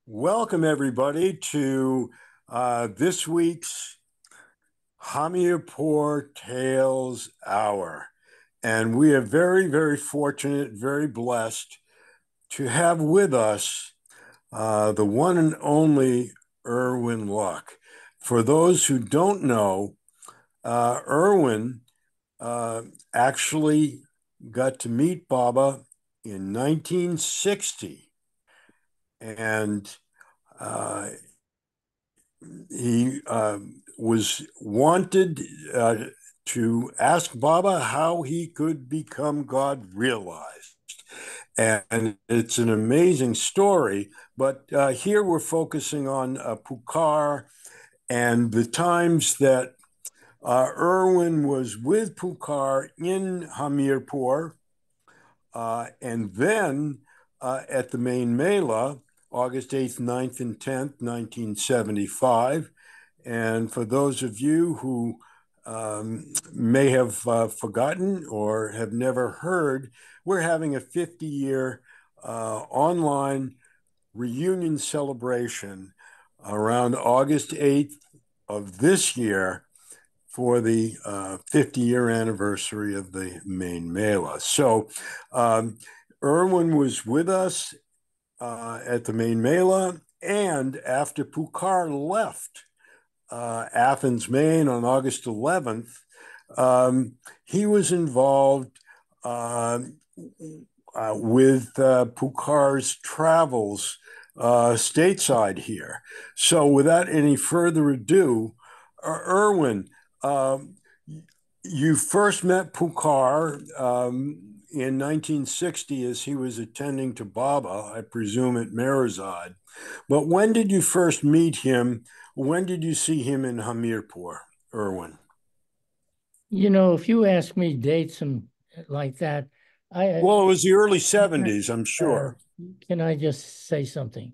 Welcome, everybody, to this week's Hamirpur Tales Hour. And we are very, very fortunate, very blessed to have with us the one and only Irwin Luck. For those who don't know, Irwin actually got to meet Baba in 1960. And uh, he was wanted to ask Baba how he could become God realized. And it's an amazing story. But here we're focusing on Pukar and the times that Irwin was with Pukar in Hamirpur, and then at the Maine Mela, August 8th, 9th, and 10th, 1975. And for those of you who may have forgotten or have never heard, we're having a 50-year online reunion celebration around August 8th of this year for the 50-year anniversary of the Maine Mela. So Irwin was with us at the Maine Mela, and after Pukar left Athens, Maine on August 11th, he was involved with Pukar's travels stateside here. So without any further ado, Irwin, you first met Pukar in 1960 as he was attending to Baba, I presume at Meherdeep. But when did you first meet him? When did you see him in Hamirpur, Irwin? If you ask me dates and like that, I Well, it was the early 70s, I'm uh, sure. can I just say something?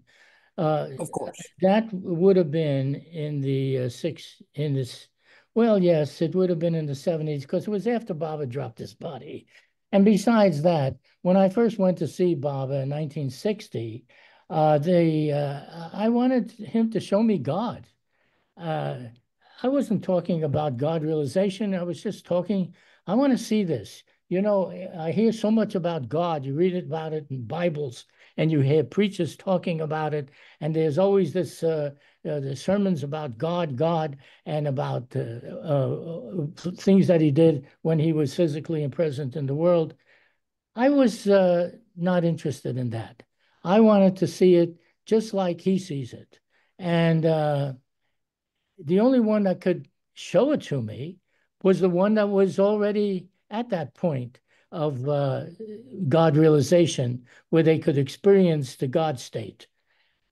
Uh, Of course. that would have been in the six in this. Well, yes, it would have been in the 70s because it was after Baba dropped his body. And besides that, when I first went to see Baba in 1960, I wanted him to show me God. Uh, I wasn't talking about God realization. I was just talking, I want to see this. I hear so much about God. You read about it in Bibles and you hear preachers talking about it. And there's always the sermons about God, God, and about things that he did when he was physically and present in the world. I was not interested in that. I wanted to see it just like he sees it. And the only one that could show it to me was the one that was already at that point of God realization, where they could experience the God state,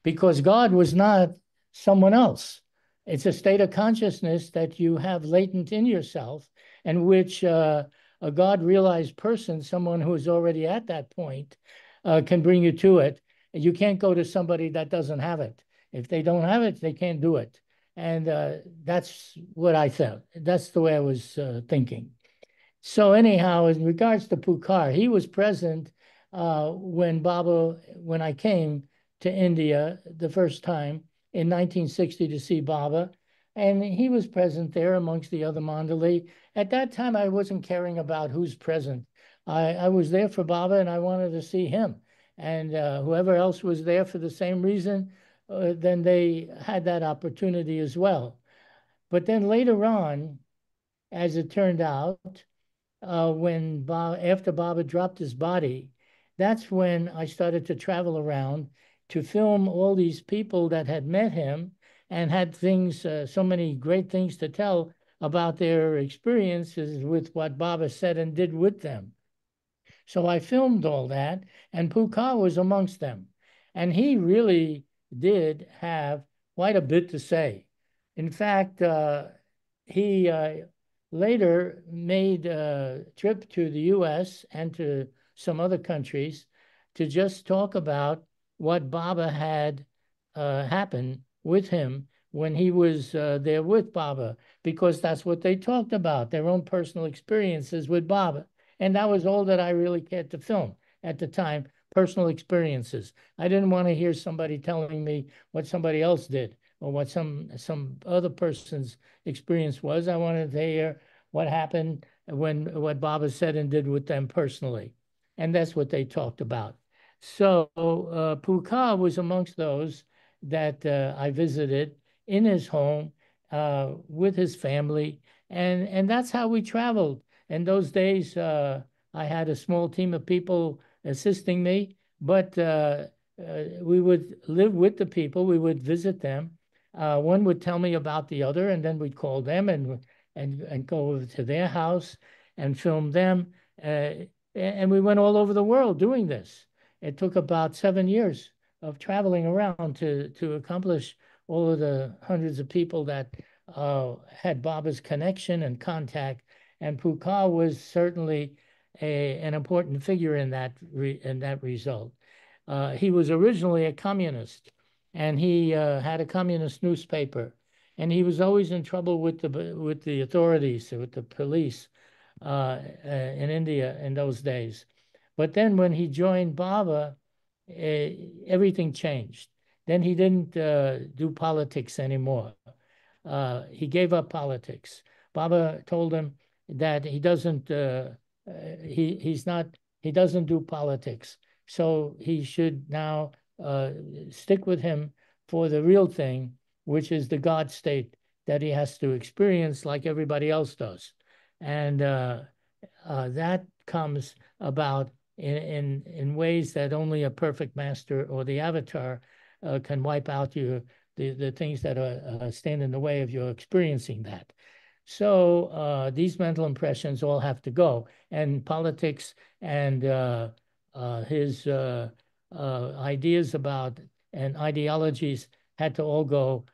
because God was not someone else. It's a state of consciousness that you have latent in yourself, and which a God realized person, someone who is already at that point, can bring you to it. You can't go to somebody that doesn't have it. If they don't have it, they can't do it. And that's what I thought. That's the way I was thinking. So anyhow, in regards to Pukar, he was present when I came to India the first time in 1960 to see Baba, and he was present there amongst the other Mandali. At that time, I wasn't caring about who's present. I was there for Baba, and I wanted to see him. And whoever else was there for the same reason, then they had that opportunity as well. But then later on, as it turned out, after Baba dropped his body, that's when I started to travel around to film all these people that had met him and had things, so many great things to tell about their experiences with what Baba said and did with them. So I filmed all that, and Pukar was amongst them. And he really did have quite a bit to say. In fact, he later made a trip to the US and to some other countries to just talk about what Baba had happen with him when he was there with Baba, because that's what they talked about, their own personal experiences with Baba. And that was all that I really cared to film at the time, personal experiences. I didn't want to hear somebody telling me what somebody else did or what some other person's experience was. I wanted to hear what happened when what Baba said and did with them personally. And that's what they talked about. So Pukar was amongst those that I visited in his home with his family. And that's how we traveled. In those days, I had a small team of people assisting me, but we would live with the people. We would visit them. One would tell me about the other, and then we'd call them and go over to their house and film them. And we went all over the world doing this. It took about 7 years of traveling around to accomplish all of the hundreds of people that had Baba's connection and contact. And Pukar was certainly an important figure in that result. He was originally a communist, and he had a communist newspaper, and he was always in trouble with the authorities, with the police in India in those days. But then when he joined Baba, everything changed. Then he didn't do politics anymore. He gave up politics. Baba told him that he doesn't do politics. So he should now stick with him for the real thing, which is the God state that he has to experience like everybody else does. And that comes about in ways that only a perfect master or the avatar can wipe out the things that stand in the way of your experiencing that. So these mental impressions all have to go, and politics and his ideas about and ideologies had to all go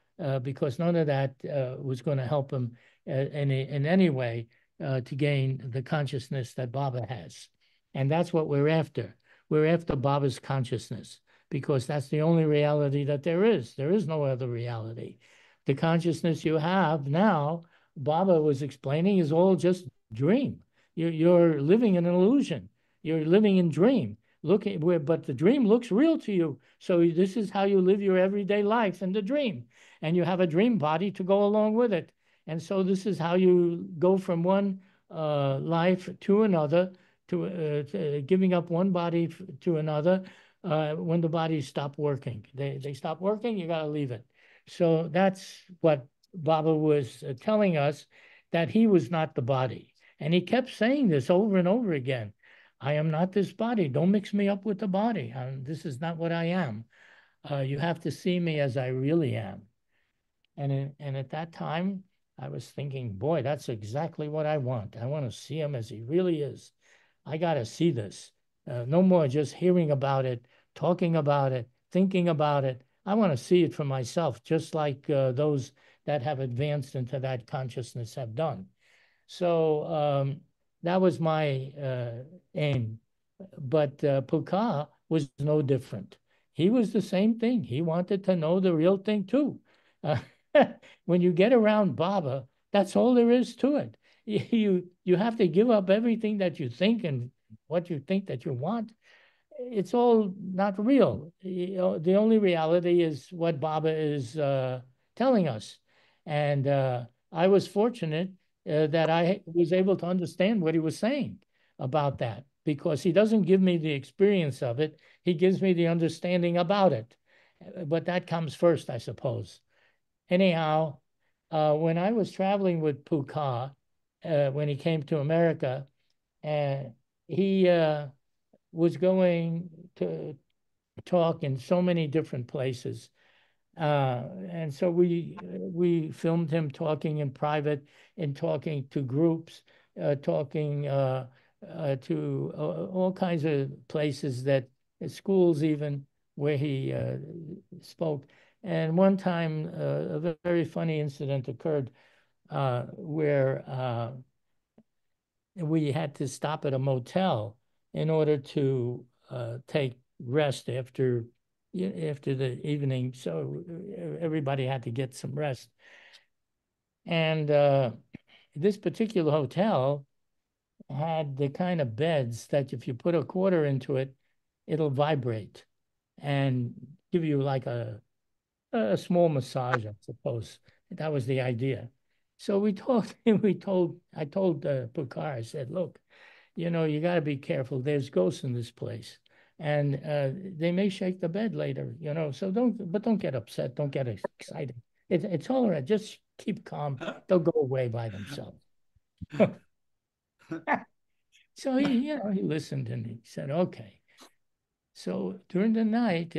because none of that was going to help him in any way to gain the consciousness that Baba has. And that's what we're after. We're after Baba's consciousness because that's the only reality that there is. There is no other reality. The consciousness you have now, Baba was explaining, is all just dream. You're living in an illusion. You're living in dream. But the dream looks real to you. So this is how you live your everyday life in the dream. And you have a dream body to go along with it. And so this is how you go from one life to another, to giving up one body to another when the bodies stop working. They stop working, you got to leave it. So that's what Baba was telling us, that he was not the body. And he kept saying this over and over again. I am not this body. Don't mix me up with the body. This is not what I am. You have to see me as I really am. And at that time, I was thinking, boy, that's exactly what I want. I want to see him as he really is. I got to see this. No more just hearing about it, talking about it, thinking about it. I want to see it for myself, just like those that have advanced into that consciousness have done. So that was my aim. But Pukar was no different. He was the same thing. He wanted to know the real thing too. Uh, when you get around Baba, that's all there is to it. You have to give up everything that you think and what you think that you want. It's all not real. The only reality is what Baba is telling us. And I was fortunate that I was able to understand what he was saying about that, because he doesn't give me the experience of it. He gives me the understanding about it. But that comes first, I suppose. Anyhow, when I was traveling with Pukar, when he came to America, he was going to talk in so many different places. And so we filmed him talking in private and talking to groups, talking to all kinds of places, that schools even, where he spoke. And one time, a very funny incident occurred where we had to stop at a motel in order to take rest after the evening. So everybody had to get some rest. And this particular hotel had the kind of beds that if you put a quarter into it, it'll vibrate and give you like a small massage, I suppose. That was the idea. So we told him, I told Pukar, I said, look, you got to be careful. There's ghosts in this place. And they may shake the bed later, so don't get upset. Don't get excited. It's all right. Just keep calm. They'll go away by themselves. So he listened and he said, okay. So during the night,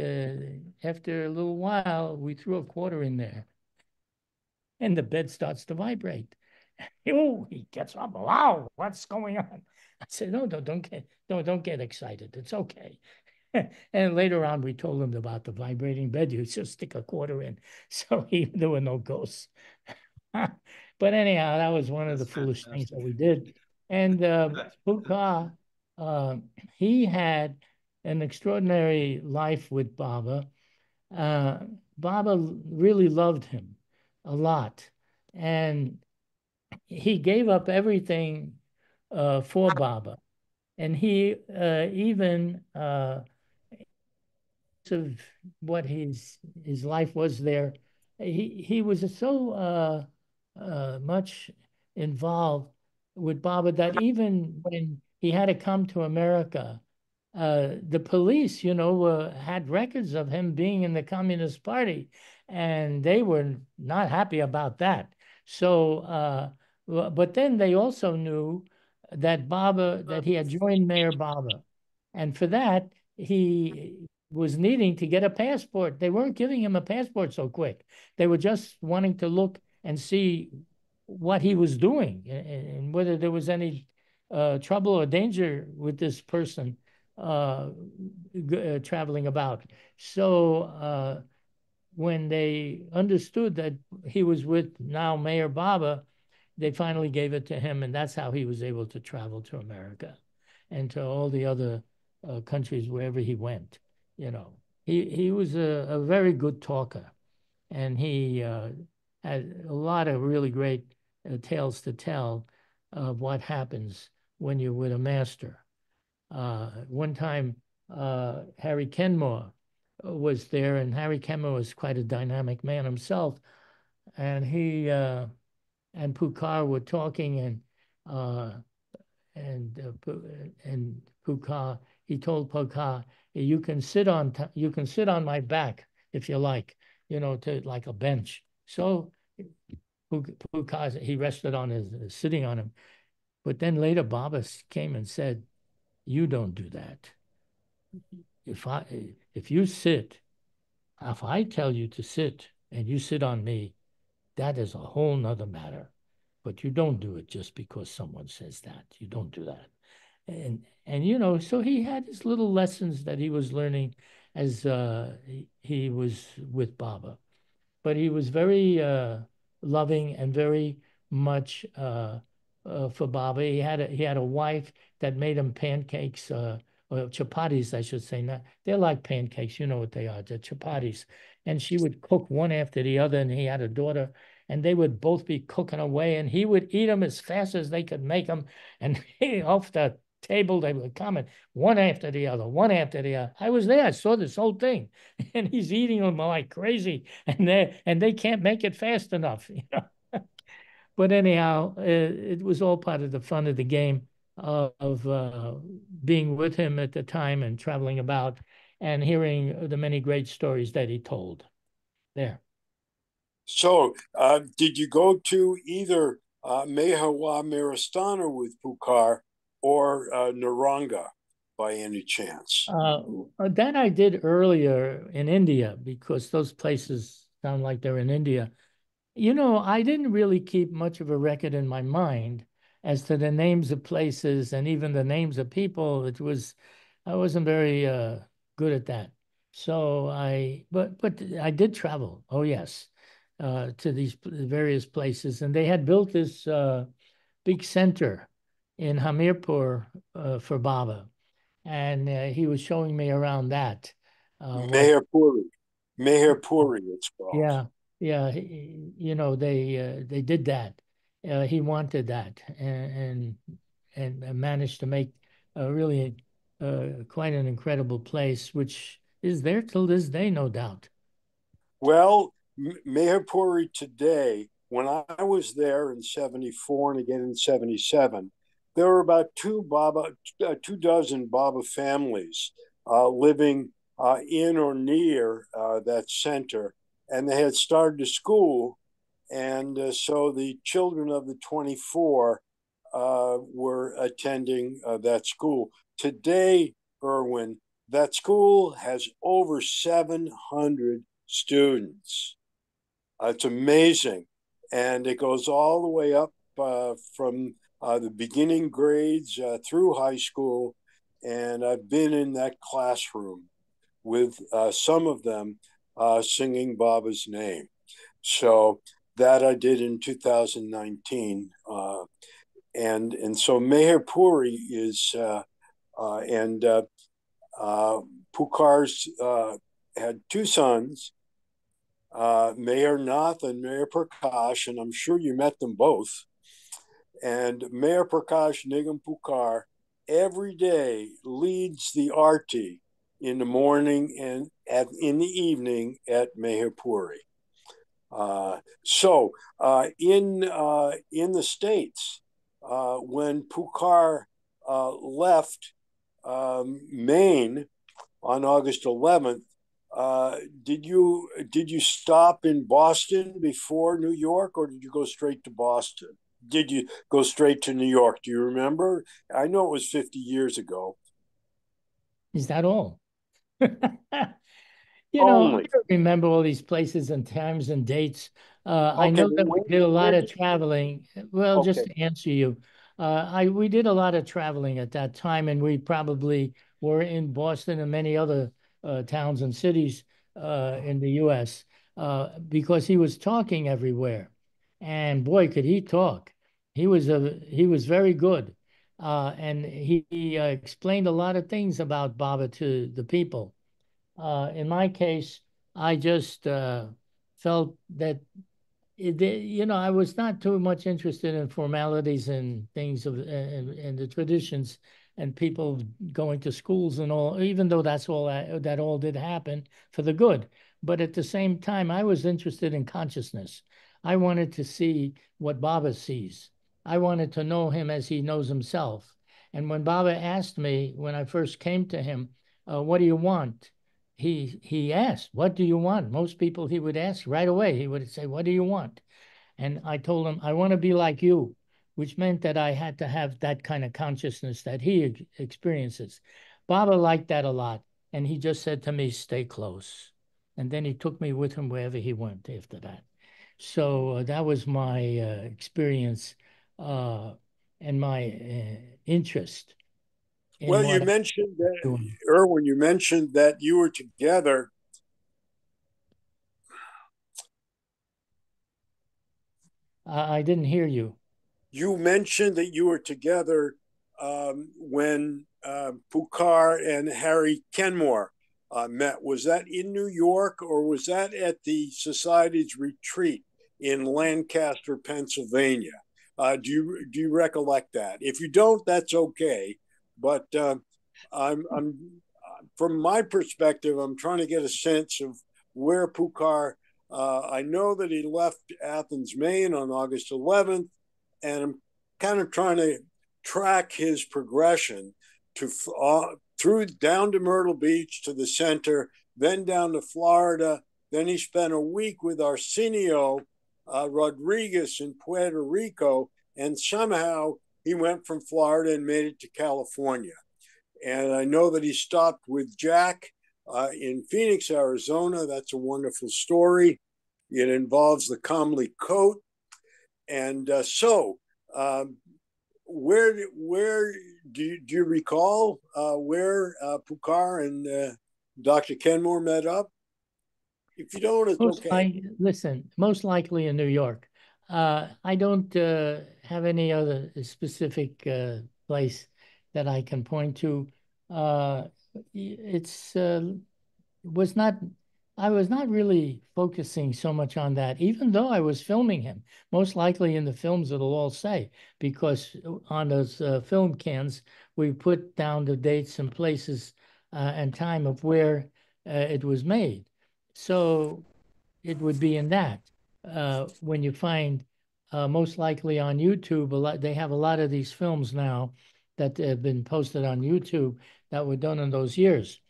after a little while, we threw a quarter in there and the bed starts to vibrate. Oh, he gets up. Wow, what's going on? I said, no, don't get excited. It's okay. And later on, we told him about the vibrating bed. You just stick a quarter in. So there were no ghosts. But anyhow, that was one of the That's foolish things that we fantastic. did. And That- Pukar, he had an extraordinary life with Baba. Uh, Baba really loved him a lot. And he gave up everything for Baba. And he even of what his life was there, he was so much involved with Baba that even when he had to come to America, the police, had records of him being in the Communist Party, and they were not happy about that. So, but then they also knew that he had joined Mayor Baba, and for that he was needing to get a passport. They weren't giving him a passport so quick. They were just wanting to look and see what he was doing and whether there was any trouble or danger with this person traveling about. So when they understood that he was with now Mayor Baba, they finally gave it to him, and that's how he was able to travel to America and to all the other countries wherever he went. You know, he was a very good talker, and he had a lot of really great tales to tell of what happens when you're with a master. One time, Harry Kenmore was there, and Harry Kenmore was quite a dynamic man himself, and he and Pukar were talking, uh, and Pukar, he told Pukar, you can sit on my back if you like, to like a bench. So Pukar, he rested on sitting on him. But then later Baba came and said, you don't do that. If you sit, if I tell you to sit and you sit on me, that is a whole nother matter. But you don't do it just because someone says that. You don't do that. And so he had his little lessons that he was learning as he was with Baba. But he was very loving and very much for Baba. He had a wife that made him pancakes, or chapatis, I should say. Not, they're like pancakes, you know what they are. They're chapatis. And she would cook one after the other, and he had a daughter, and they would both be cooking away, and he would eat them as fast as they could make them. And off the table, they would come and one after the other, one after the other. I was there, I saw this whole thing, and he's eating them like crazy, and they can't make it fast enough. But anyhow, it was all part of the fun of the game of being with him at the time and traveling about and hearing the many great stories that he told there. So, did you go to either Mehawa Maristana with Pukar or Naranga by any chance? That I did earlier in India because those places sound like they're in India. I didn't really keep much of a record in my mind as to the names of places and even the names of people. I wasn't very good at that. So but I did travel. Oh yes, to these various places, and they had built this big center in Hamirpur for Baba, and he was showing me around that. What Meherpuri. Meherpuri, it's called. Yeah, yeah. They did that. He wanted that, and managed to make really quite an incredible place, which is there till this day, no doubt. Well, Meherpuri today, when I was there in 74 and again in 77, there were about two dozen Baba families living in or near that center. And they had started a school. And so the children of the 24 were attending that school. Today, Irwin, that school has over 700 students. It's amazing. And it goes all the way up from the beginning grades through high school. And I've been in that classroom with some of them singing Baba's name. So that I did in 2019. And so Meher Puri is, and Pukar's had two sons, Mayor Nath and Mayor Prakash, and I'm sure you met them both. And Mayor Prakash Nigam Pukar every day leads the arti in the morning and in the evening at Meherpuri. In the States, when Pukar left Maine on August 11th, did you stop in Boston before New York, or did you go straight to Boston? Did you go straight to New York? Do you remember? I know it was 50 years ago. Is that all? I Only. don't remember all these places and times and dates. I Okay, know that we did a lot where of did you? traveling. Well, just Okay. to answer you, we did a lot of traveling at that time, and we probably were in Boston and many other towns and cities in the U.S. Because he was talking everywhere, and boy, could he talk! He was very good, and he explained a lot of things about Baba to the people. In my case, I just felt that I was not too much interested in formalities and things and the traditions and people going to schools and all, even though that all did happen for the good. But at the same time, I was interested in consciousness. I wanted to see what Baba sees. I wanted to know him as he knows himself. And when Baba asked me when I first came to him, "What do you want?" He asked, "What do you want?" Most people he would ask right away. He would say, "What do you want?" And I told him, "I want to be like you," which meant that I had to have that kind of consciousness that he experiences. Baba liked that a lot. And he just said to me, "Stay close." And then he took me with him wherever he went after that. So that was my experience uh, and my interest in Well, you what I'm mentioned that, doing. Irwin, you mentioned that you were together. I didn't hear you. You mentioned that you were together when Pukar and Harry Kenmore met. Was that in New York, or was that at the Society's retreat in Lancaster, Pennsylvania? Do you recollect that? If you don't, that's okay. But I'm from my perspective, I'm trying to get a sense of where Pukar. I know that he left Athens, Maine on August 11th, and I'm kind of trying to track his progression to through down to Myrtle Beach to the center, then down to Florida. Then he spent a week with Arsenio Rodriguez in Puerto Rico, and somehow he went from Florida and made it to California. And I know that he stopped with Jack in Phoenix, Arizona. That's a wonderful story. It involves the Comley coat. And um, where do you recall where Pukar and Dr. Kenmore met up? If you don't, it's okay. Listen, most likely in New York. I don't have any other specific place that I can point to. It's was not. I was not really focusing so much on that, even though I was filming him. Most likely in the films, it'll all say, because on those film cans, we put down the dates and places and time of where it was made. So it would be in that. When you find most likely on YouTube, they have a lot of these films now that have been posted on YouTube that were done in those years.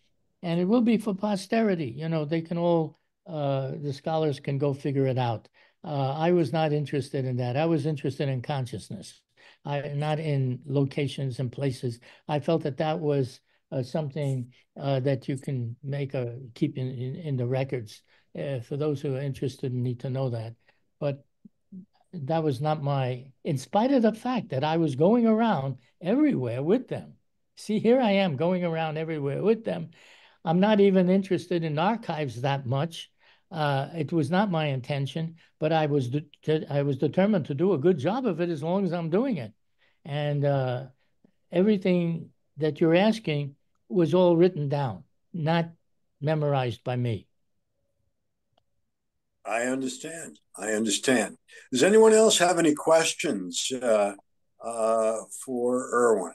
And it will be for posterity. You know, they can all, the scholars can go figure it out. I was not interested in that. I was interested in consciousness, not in locations and places. I felt that that was something that you can keep in the records for those who are interested and need to know that. But that was not in spite of the fact that I was going around everywhere with them. See, here I am going around everywhere with them. I'm not even interested in archives that much. It was not my intention, but I was determined to do a good job of it as long as I'm doing it. And everything that you're asking was all written down, not memorized by me. I understand. I understand. Does anyone else have any questions for Irwin?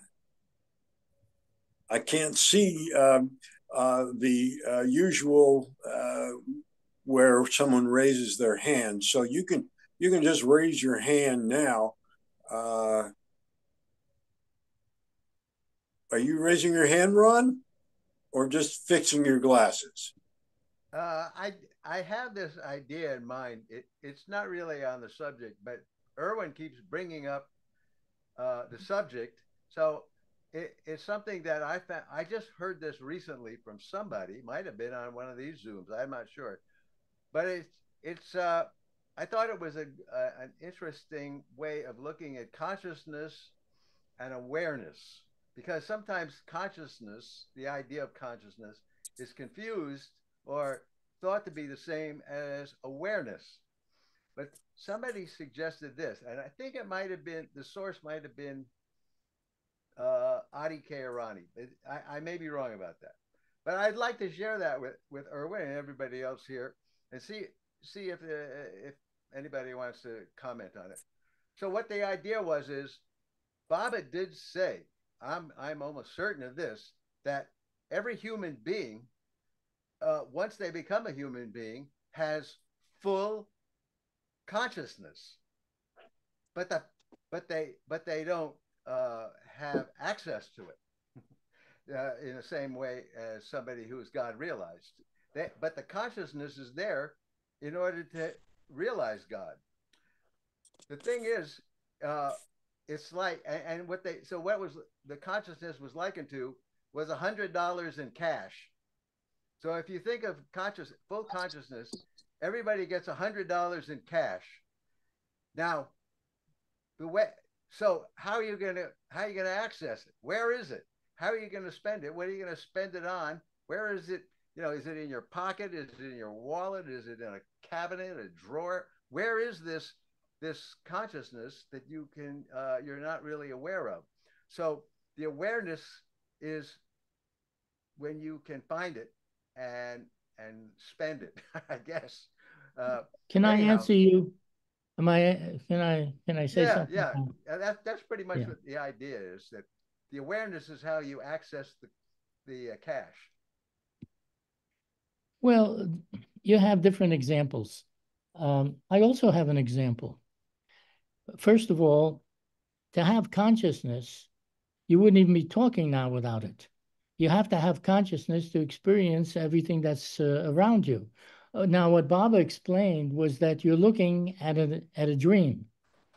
I can't see the usual where someone raises their hand, so you can just raise your hand now. Are you raising your hand, Ron, or just fixing your glasses? I have this idea in mind. It's not really on the subject, but Irwin keeps bringing up the subject. So it's something that I found. I just heard this recently from somebody. Might have been on one of these Zooms. I'm not sure, but it's. I thought it was an interesting way of looking at consciousness and awareness, because sometimes consciousness, the idea of consciousness, is confused or thought to be the same as awareness. But somebody suggested this, and I think it might have been, the source might have been Adi Kairani. I may be wrong about that. But I'd like to share that with Irwin and everybody else here and see if anybody wants to comment on it. So what the idea was is Baba did say, I'm almost certain of this, that every human being, once they become a human being, has full consciousness, but they don't have access to it in the same way as somebody who is God realized. But the consciousness is there in order to realize God. The thing is, it's like, and what was the consciousness was likened to was $100 in cash. So if you think of full consciousness, everybody gets $100 in cash. Now, so how are you gonna access it? Where is it? How are you gonna spend it? What are you gonna spend it on? Where is it? Is it in your pocket? Is it in your wallet? Is it in a cabinet, a drawer? Where is this consciousness that you're not really aware of? So the awareness is when you can find it and spend it, I guess. Can I answer you? Can I say something? Yeah. That's pretty much what the idea is, that the awareness is how you access the cash. Well, you have different examples. I also have an example. First of all, to have consciousness, you wouldn't even be talking now without it. You have to have consciousness to experience everything that's around you. Now, what Baba explained was that you're looking at a dream.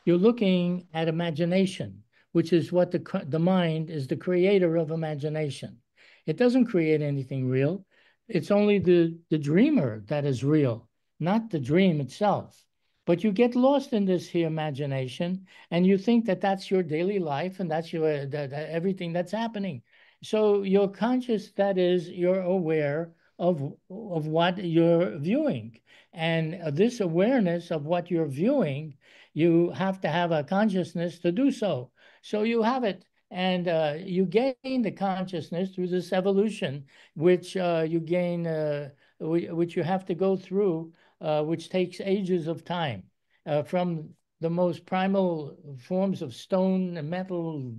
You're looking at imagination, which is what the mind is, the creator of imagination. It doesn't create anything real. It's only the dreamer that is real, not the dream itself. But you get lost in this here imagination, and you think that that's your daily life and that's everything that's happening. So you're conscious, that is, you're aware of what you're viewing. And this awareness of what you're viewing, you have to have a consciousness to do so. So you have it, and you gain the consciousness through this evolution, which you gain which you have to go through, which takes ages of time, from the most primal forms of stone and metal,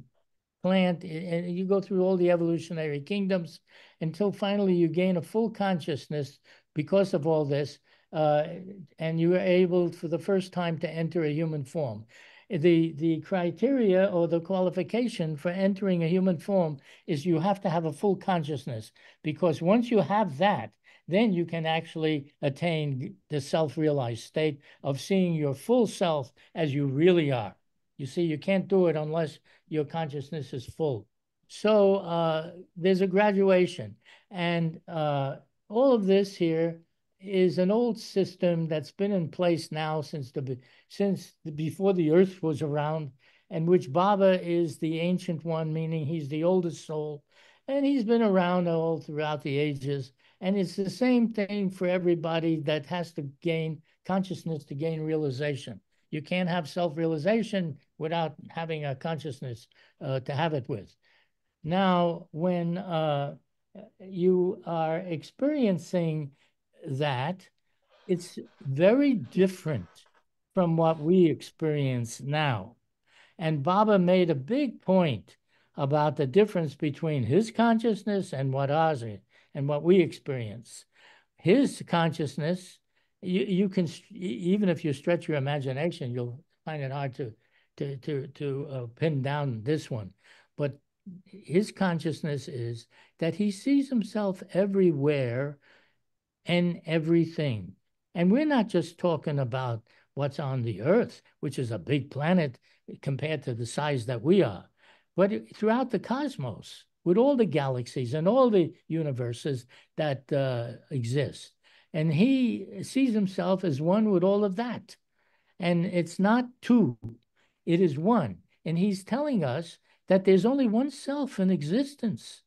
plant, and you go through all the evolutionary kingdoms until finally you gain a full consciousness because of all this, and you are able for the first time to enter a human form. The criteria or the qualification for entering a human form is you have to have a full consciousness, because once you have that, then you can actually attain the self-realized state of seeing your full self as you really are. You see, you can't do it unless your consciousness is full. So there's a graduation. And all of this here is an old system that's been in place now since before the earth was around, and which Baba is the ancient one, meaning he's the oldest soul. And he's been around all throughout the ages. And it's the same thing for everybody that has to gain consciousness to gain realization. You can't have self-realization without having a consciousness to have it with. Now, when you are experiencing that, it's very different from what we experience now. And Baba made a big point about the difference between his consciousness and what ours is, and what we experience. His consciousness, you can, even if you stretch your imagination, you'll find it hard to pin down this one. But his consciousness is that he sees himself everywhere and everything. And we're not just talking about what's on the Earth, which is a big planet compared to the size that we are, but throughout the cosmos, with all the galaxies and all the universes that exist. And he sees himself as one with all of that. And it's not two, it is one. And he's telling us that there's only one self in existence.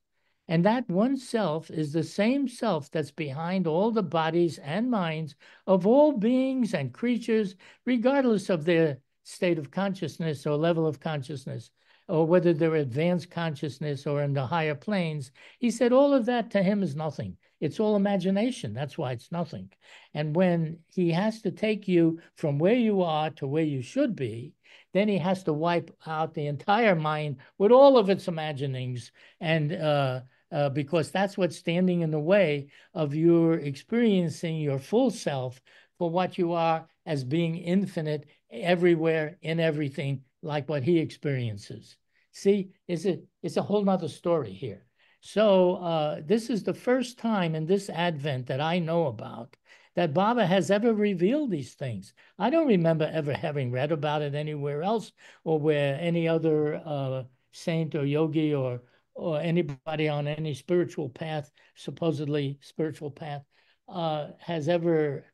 And that one self is the same self that's behind all the bodies and minds of all beings and creatures, regardless of their state of consciousness or level of consciousness, or whether they're advanced consciousness or in the higher planes. He said all of that to him is nothing. It's all imagination. That's why it's nothing. And when he has to take you from where you are to where you should be, then he has to wipe out the entire mind with all of its imaginings, and because that's what's standing in the way of your experiencing your full self for what you are as being infinite everywhere in everything, like what he experiences. See, it's a whole nother story here. So this is the first time in this Advent that I know about that Baba has ever revealed these things. I don't remember ever having read about it anywhere else, or where any other saint or yogi or anybody on any spiritual path, supposedly spiritual path, has ever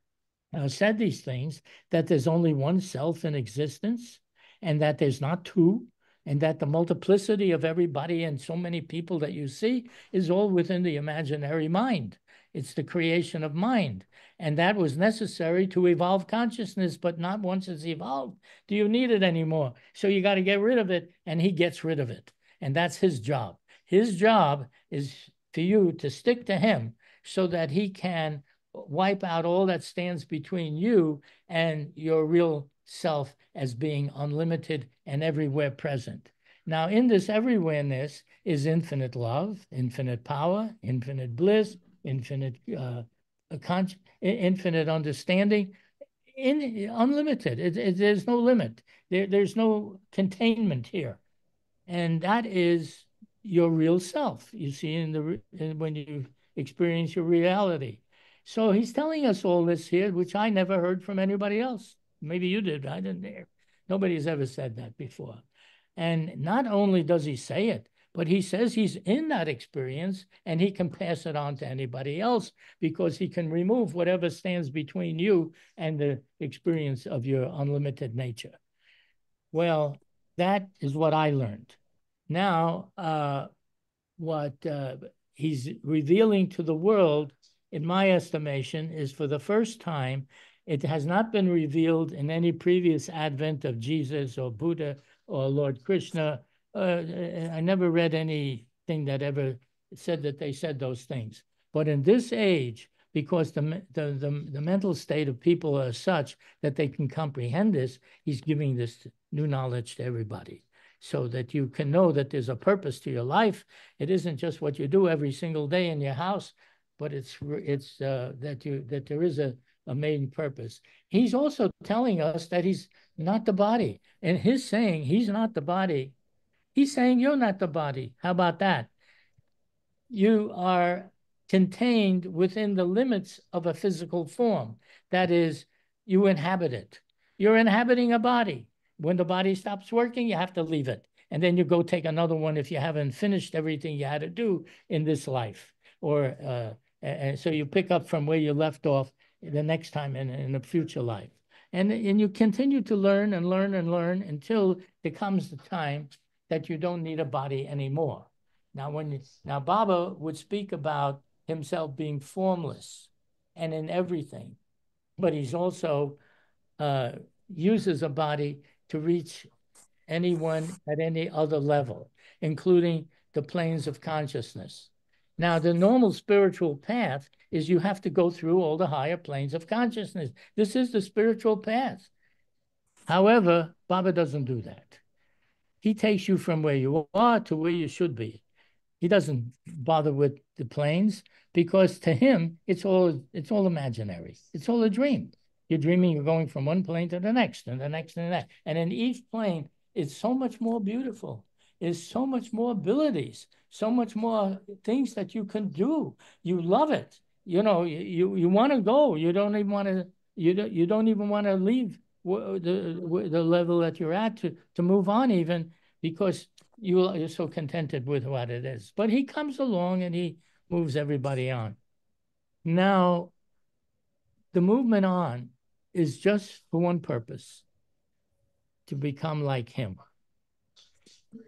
said these things, that there's only one self in existence, and that there's not two, and that the multiplicity of everybody and so many people that you see is all within the imaginary mind. It's the creation of mind. And that was necessary to evolve consciousness, but not once it's evolved do you need it anymore. So you got to get rid of it, and he gets rid of it. And that's his job. His job is for you to stick to him so that he can wipe out all that stands between you and your real self as being unlimited and everywhere present. Now, in this everywhereness is infinite love, infinite power, infinite bliss, infinite infinite understanding, unlimited. There's no limit. There's no containment here. And that is your real self, you see, when you experience your reality. So he's telling us all this here, which I never heard from anybody else. Maybe you did. I didn't hear. Nobody's ever said that before. And not only does he say it, but he says he's in that experience and he can pass it on to anybody else, because he can remove whatever stands between you and the experience of your unlimited nature. Well, that is what I learned. Now, what he's revealing to the world, in my estimation, is for the first time, it has not been revealed in any previous advent of Jesus or Buddha or Lord Krishna. I never read anything that ever said that they said those things. But in this age, because the mental state of people are such that they can comprehend this. He's giving this new knowledge to everybody so that you can know that there's a purpose to your life. It isn't just what you do every single day in your house, but it's that there is a main purpose. He's also telling us that he's not the body. And his saying he's not the body, he's saying you're not the body. How about that? You are contained within the limits of a physical form. That is, you inhabit it. You're inhabiting a body. When the body stops working, you have to leave it. And then you go take another one if you haven't finished everything you had to do in this life. And so you pick up from where you left off the next time in a future life. And you continue to learn and learn and learn until there comes the time that you don't need a body anymore. Now Baba would speak about himself being formless and in everything, but he's also uses a body to reach anyone at any other level, including the planes of consciousness. Now, the normal spiritual path is you have to go through all the higher planes of consciousness. This is the spiritual path. However, Baba doesn't do that. He takes you from where you are to where you should be. He doesn't bother with the planes because to him, it's all imaginary. It's all a dream. You're dreaming you're going from one plane to the next and the next and the next. And in each plane, it's so much more beautiful. There's so much more abilities, so much more things that you can do. You love it. You know, you want to go. You don't even want to. You don't even want to leave the level that you're at to move on even because you're so contented with what it is. But he comes along and he moves everybody on. Now, the movement on is just for one purpose, to become like him.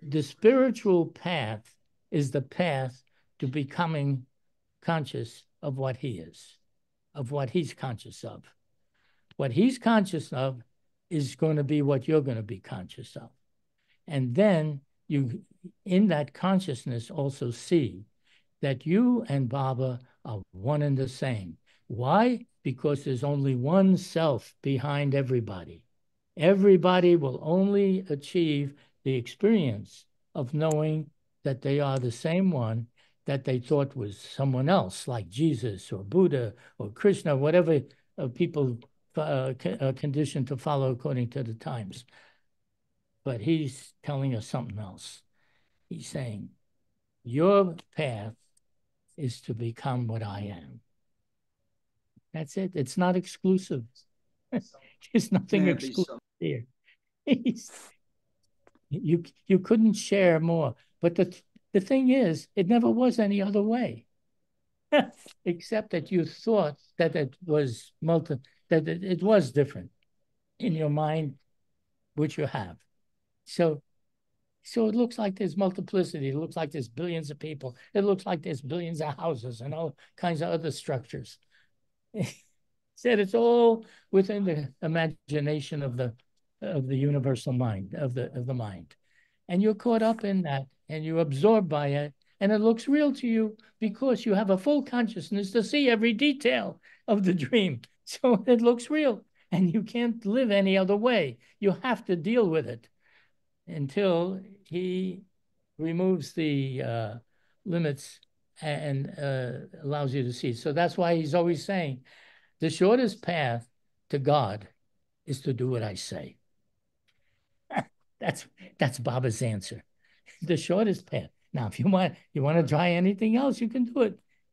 The spiritual path is the path to becoming conscious of what he is, of what he's conscious of. What he's conscious of is going to be what you're going to be conscious of. And then you, in that consciousness, also see that you and Baba are one and the same. Why? Because there's only one self behind everybody. Everybody will only achieve the experience of knowing that they are the same one that they thought was someone else, like Jesus or Buddha or Krishna, whatever people conditioned to follow according to the times. But he's telling us something else. He's saying, your path is to become what I am. That's it. It's not exclusive. There's nothing exclusive here. You couldn't share more. But the thing is, it never was any other way, except that you thought that it was that it was different in your mind, which you have. So it looks like there's multiplicity. It looks like there's billions of people. It looks like there's billions of houses and all kinds of other structures. Said it's all within the imagination of the universal mind, of the mind. And you're caught up in that and you're absorbed by it. And it looks real to you because you have a full consciousness to see every detail of the dream. So it looks real and you can't live any other way. You have to deal with it until he removes the limits and allows you to see. So that's why he's always saying, the shortest path to God is to do what I say. That's Baba's answer. The shortest path. Now, if you want to try anything else, you can do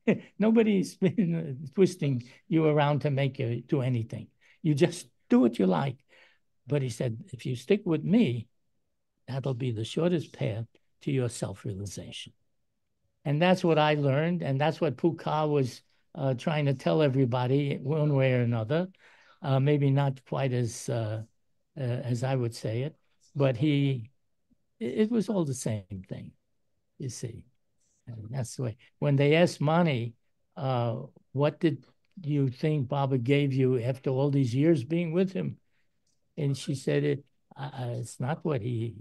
it. Nobody's been twisting you around to make you do anything. You just do what you like. But he said, if you stick with me, that'll be the shortest path to your self-realization. And that's what I learned. And that's what Pukar was trying to tell everybody one way or another. Maybe not quite as I would say it, but it was all the same thing, you see. And that's the way. When they asked Mani, what did you think Baba gave you after all these years being with him? And she said, it's not what he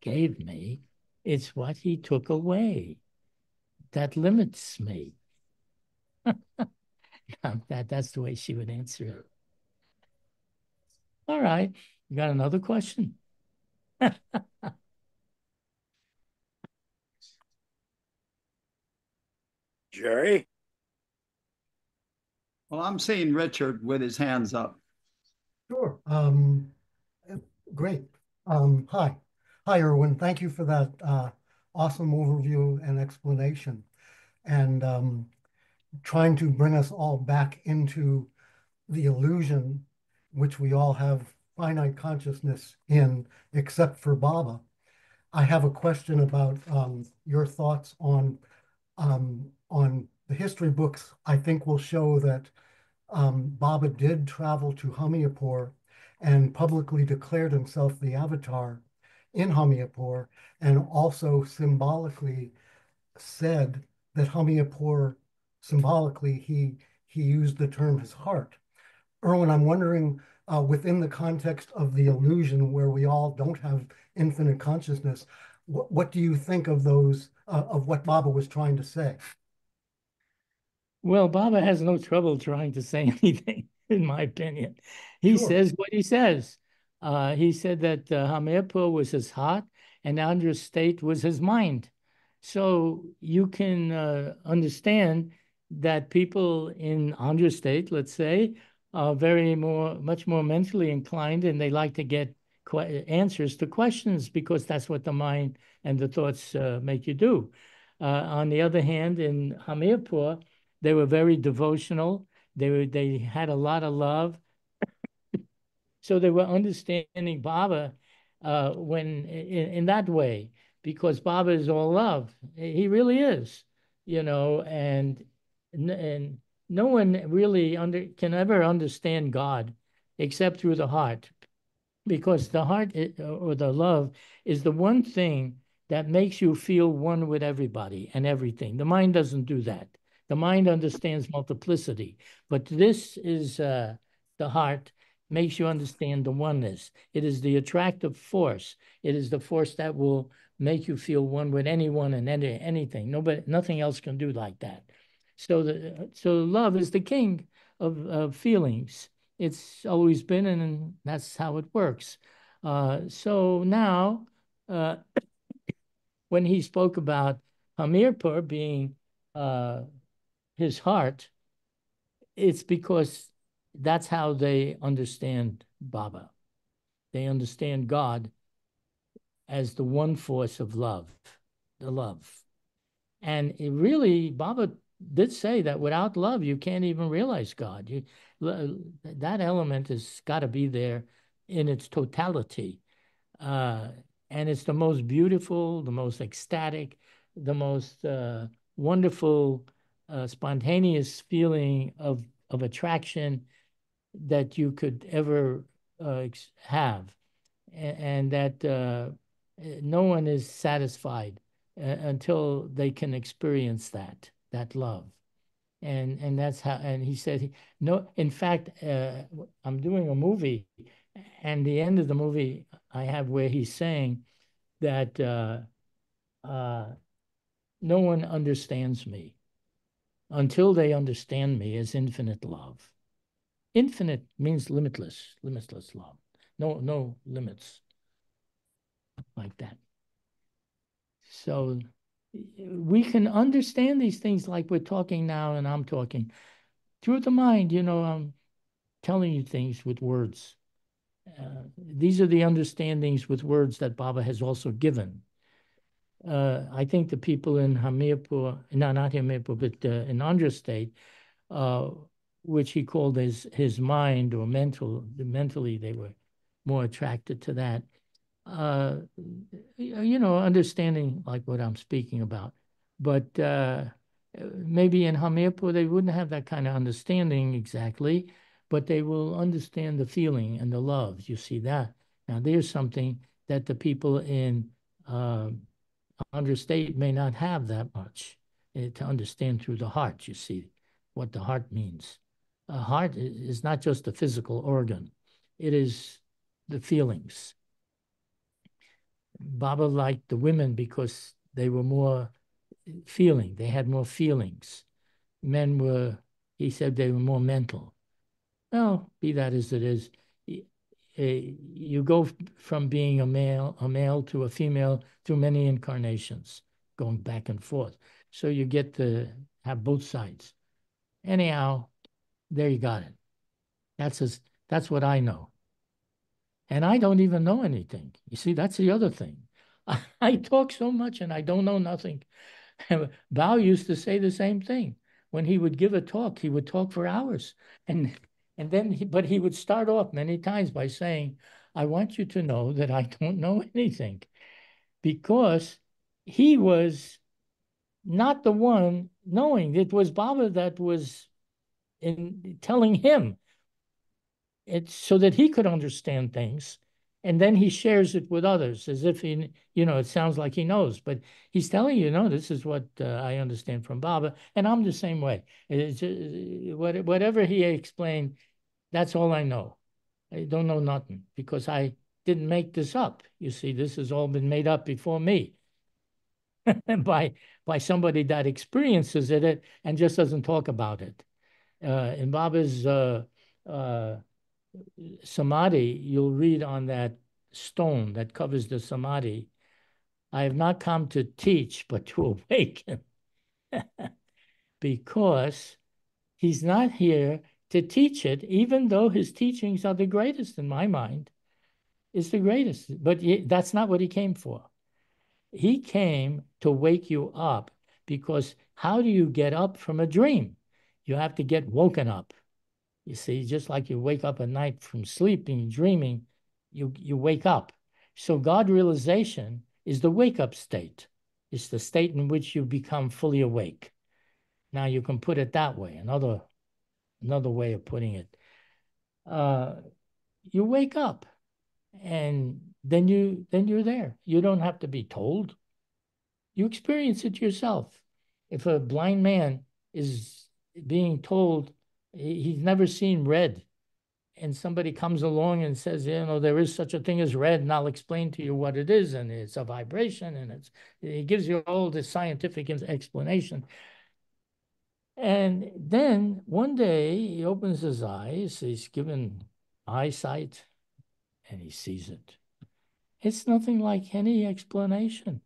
gave me, it's what he took away that limits me. That's the way she would answer it. All right. You got another question? Jerry? Well, I'm seeing Richard with his hands up. Sure. Great. Hi. Hi, Irwin. Thank you for that awesome overview and explanation. And trying to bring us all back into the illusion, which we all have finite consciousness in, except for Baba. I have a question about your thoughts on the history books. I think will show that Baba did travel to Hamirpur and publicly declared himself the avatar in Hamirpur, and also symbolically said that Hamirpur, symbolically, he used the term his heart. Irwin, I'm wondering, within the context of the illusion where we all don't have infinite consciousness, what do you think of those, of what Baba was trying to say? Well, Baba has no trouble trying to say anything, in my opinion. He Sure. says what he says. He said that Hamirpur was his heart and Andhra's state was his mind. So you can understand that people in Andhra state, let's say, are much more mentally inclined, and they like to get answers to questions because that's what the mind and the thoughts make you do. On the other hand, in Hamirpur, they were very devotional. They had a lot of love. So they were understanding Baba when in that way, because Baba is all love. He really is, and no one really can ever understand God except through the heart, because the heart or the love is the one thing that makes you feel one with everybody and everything. The mind doesn't do that. The mind understands multiplicity, but this is the heart makes you understand the oneness. It is the attractive force. It is the force that will make you feel one with anyone and anything. Nothing else can do like that. So love is the king of feelings. It's always been, and that's how it works. So now, when he spoke about Hamirpur being his heart, it's because that's how they understand Baba. They understand God as the one force of love, the love. And it really, Baba did say that without love, you can't even realize God. That element has got to be there in its totality. And it's the most beautiful, the most ecstatic, the most wonderful, spontaneous feeling of attraction that you could ever have. And that no one is satisfied until they can experience that love. And that's how, and he said, no, in fact, I'm doing a movie, and the end of the movie I have where he's saying that no one understands me until they understand me as infinite love. Infinite means limitless love. No limits like that. So we can understand these things like we're talking now and I'm talking through the mind. I'm telling you things with words. These are the understandings with words that Baba has also given. I think the people in Hamirpur, no, not Hamirpur, but in Andhra state, which he called his mind or mentally they were more attracted to that. Understanding like what I'm speaking about. But maybe in Hamirpur, they wouldn't have that kind of understanding exactly, but they will understand the feeling and the love. You see that? Now, there's something that the people in Andhra state may not have that much to understand through the heart, you see, what the heart means. A heart is not just a physical organ. It is the feelings. Baba liked the women because they were more feeling. They had more feelings. Men were He said they were more mental. Well, be that as it is, you go from being a male to a female through many incarnations, going back and forth. So you get to have both sides. Anyhow, there you got it. That's what I know. And I don't even know anything. You see, that's the other thing. I talk so much and I don't know nothing. Bao used to say the same thing. When he would give a talk, he would talk for hours. And then, but he would start off many times by saying, I want you to know that I don't know anything, because he was not the one knowing. It was Baba that was telling him it so that he could understand things. And then he shares it with others as if he, it sounds like he knows, but he's telling you, no, this is what I understand from Baba. And I'm the same way. It's whatever he explained, that's all I know. I don't know nothing because I didn't make this up. You see, this has all been made up before me by somebody that experiences it and just doesn't talk about it. In Baba's samadhi, you'll read on that stone that covers the samadhi, I have not come to teach, but to awaken. Because he's not here to teach it, even though his teachings are the greatest in my mind. It's the greatest, but that's not what he came for. He came to wake you up, because how do you get up from a dream? You have to get woken up. You see, just like you wake up at night from sleeping, dreaming, you wake up. So God realization is the wake-up state. It's the state in which you become fully awake. Now you can put it that way, another way of putting it. You wake up, and then you're there. You don't have to be told. You experience it yourself. If a blind man is being told he's never seen red, and somebody comes along and says, there is such a thing as red, and I'll explain to you what it is, and it's a vibration, and it gives you all this scientific explanation. And then one day he opens his eyes, he's given eyesight, and he sees it. It's nothing like any explanation.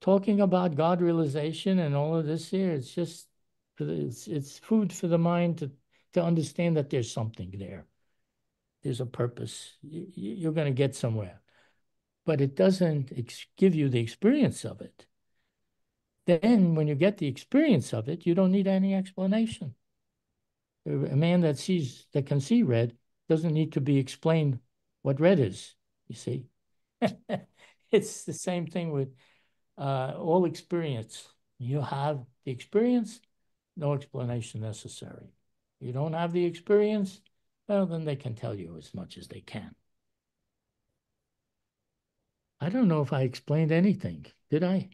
Talking about God realization and all of this here, it's just, it's food for the mind to understand that there's something there. There's a purpose. You're going to get somewhere. But it doesn't give you the experience of it. Then when you get the experience of it, you don't need any explanation. A man that can see red doesn't need to be explained what red is, you see. It's the same thing with all experience. You have the experience, no explanation necessary. You don't have the experience, well, then they can tell you as much as they can. I don't know if I explained anything. Did I?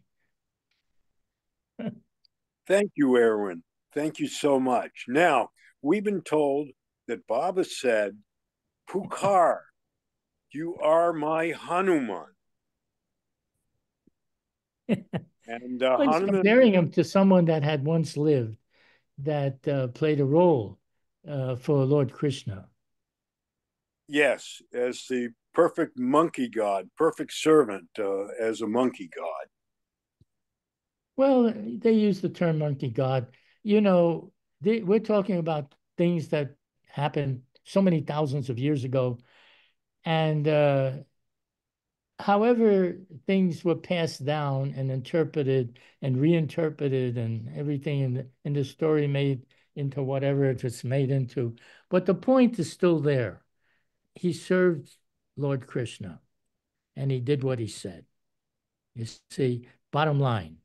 Thank you, Irwin. Thank you so much. Now, we've been told that Baba said, Pukar, you are my Hanuman. And He's comparing him to someone that had once lived, that played a role for Lord Krishna. Yes, as the perfect monkey god, perfect servant as a monkey god. Well, they use the term monkey god. We're talking about things that happened so many thousands of years ago. And however things were passed down and interpreted and reinterpreted, and everything in the story made into whatever it's made into. But the point is still there. He served Lord Krishna, and he did what he said. You see, bottom line,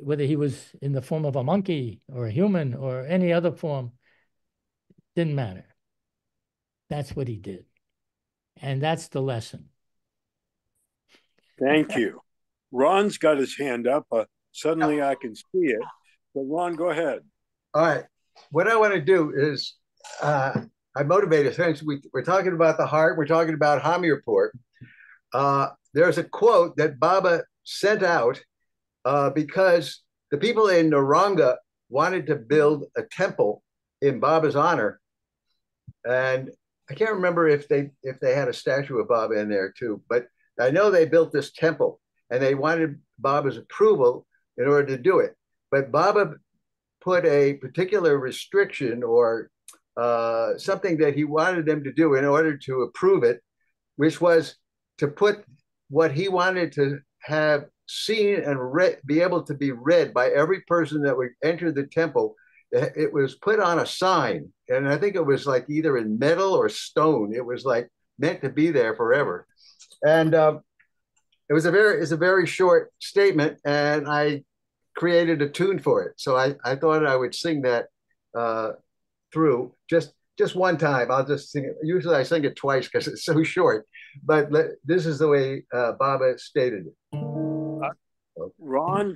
whether he was in the form of a monkey or a human or any other form, didn't matter. That's what he did. And that's the lesson. Thank you. Ron's got his hand up. Suddenly I can see it. So Ron, go ahead. All right. What I want to do is, I motivated friends. We're talking about the heart. We're talking about Hamirpur. There's a quote that Baba sent out because the people in Naranga wanted to build a temple in Baba's honor, and I can't remember if they had a statue of Baba in there too, but I know they built this temple and they wanted Baba's approval in order to do it. But Baba put a particular restriction or something that he wanted them to do in order to approve it, which was to put what he wanted to have seen and be able to be read by every person that would enter the temple. It was put on a sign, and I think it was like either in metal or stone. It was like meant to be there forever. And it's a very short statement, and I created a tune for it. So I thought I would sing that through just one time. I'll just sing it. Usually I sing it twice because it's so short, but this is the way Baba stated it. Ron,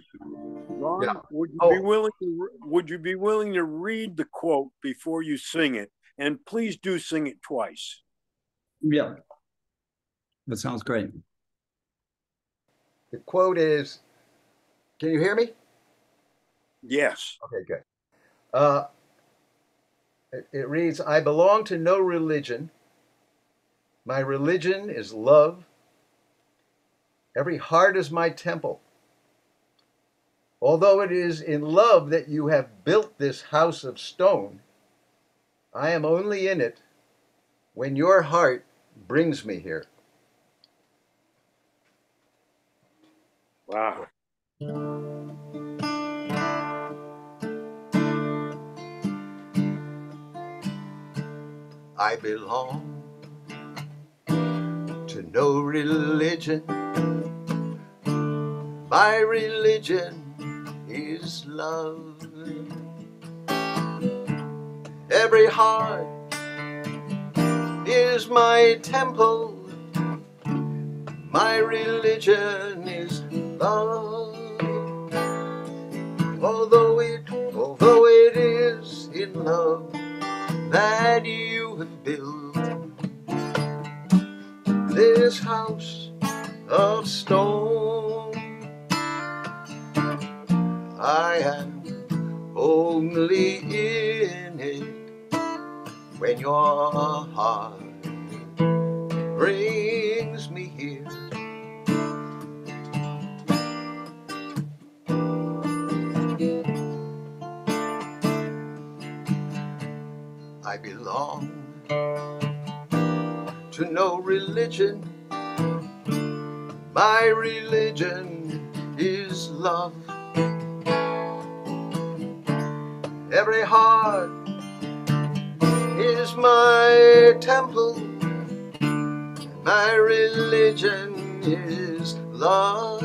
Yeah. would you be willing to read the quote before you sing it? And please do sing it twice. Yeah, that sounds great. The quote is, can you hear me? Yes. Okay, good. It reads, I belong to no religion. My religion is love. Every heart is my temple. Although it is in love that you have built this house of stone, I am only in it when your heart brings me here. Wow. I belong to no religion. My religion is love. Every heart is my temple. My religion is love. Although it is in love that you have built this house of stone, I am only in it when your heart brings me here. I belong to no religion. My religion is love. Every heart is my temple. My religion is love.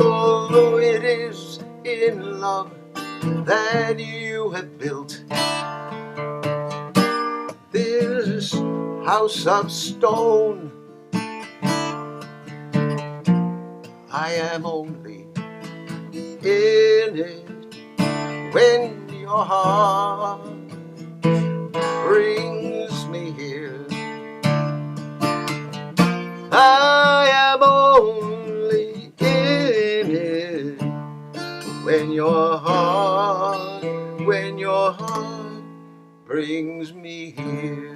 Although it is in love that you have built this house of stone, I am only in it when your heart brings me here. I am only in it when your heart brings me here.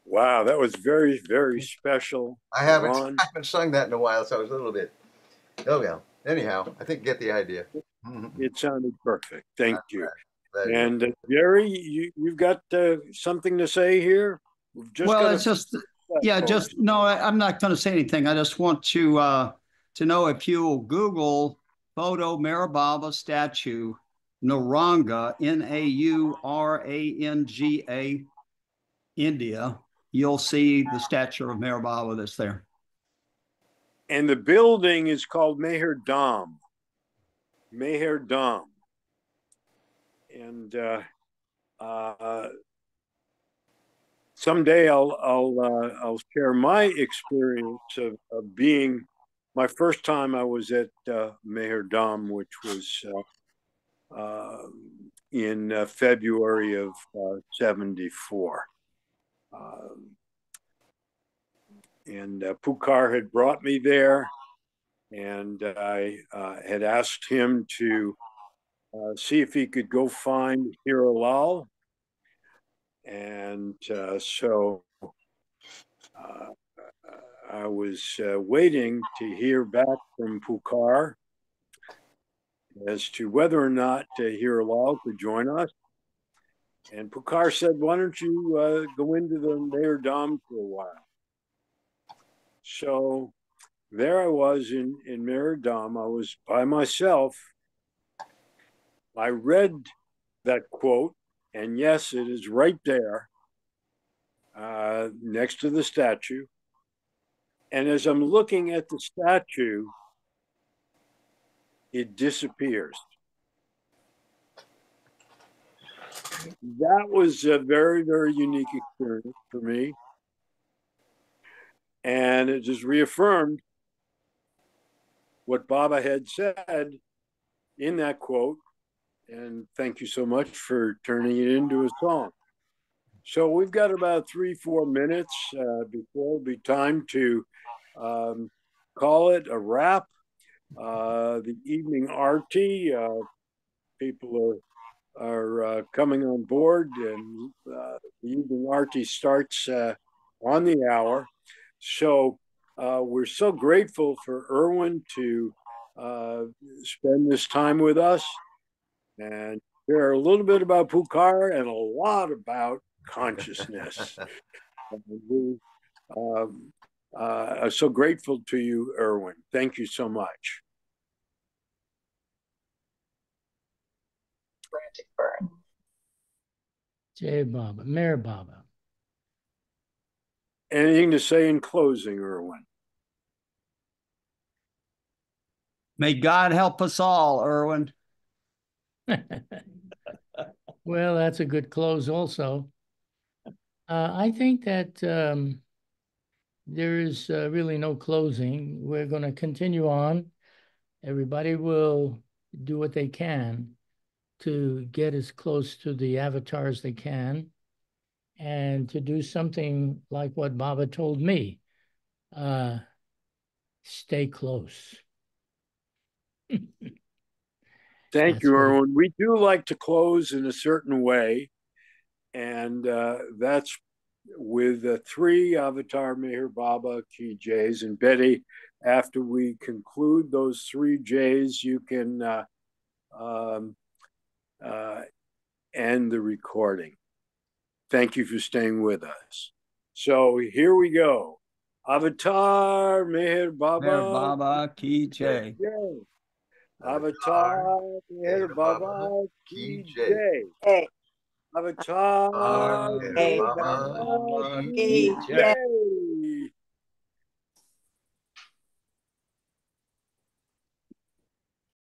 Wow, that was very, very special. I haven't sung that in a while, so I was a little bit. Oh well. Anyhow, I think get the idea. It sounded perfect. Thank you. Glad And Jerry, you've got something to say here? No, I'm not going to say anything. I just want to know if you'll Google photo Meherdeep statue, Naranga, Nauranga, India, you'll see the statue of Meherdeep that's there. And the building is called Meherdeep. Meherdeep. And someday I'll share my experience of being. My first time I was at Meherdeep, which was in February of '74. And Pukar had brought me there, and I had asked him to see if he could go find Hiralal. And so I was waiting to hear back from Pukar as to whether or not Hiralal could join us. And Pukar said, why don't you go into the Meherdeep for a while? So there I was in Meherdeep. I was by myself. I read that quote, and yes, it is right there next to the statue. And as I'm looking at the statue, it disappears. That was a very, very unique experience for me. And it just reaffirmed what Baba had said in that quote. And thank you so much for turning it into a song. So we've got about 3-4 minutes before it'll be time to call it a wrap. The evening arti, people are coming on board, and the evening arti starts on the hour. So we're so grateful for Irwin to spend this time with us and share a little bit about Pukar and a lot about consciousness. We are so grateful to you, Irwin. Thank you so much. Jai Baba, Meher Baba. Anything to say in closing, Irwin? May God help us all, Irwin. Well, that's a good close also. I think that there is really no closing. We're going to continue on. Everybody will do what they can to get as close to the avatar as they can and to do something like what Baba told me. Stay close. Thank you, Irwin. We do like to close in a certain way, and that's with 3 Avatar Meher Baba Ki Jays. And Betty, after we conclude those 3 Jays, you can end the recording. Thank you for staying with us. So here we go. Avatar Meher Baba Ki Jai. Avatar Meher Baba Ki Jai. Avatar Meher Baba Ki Jai.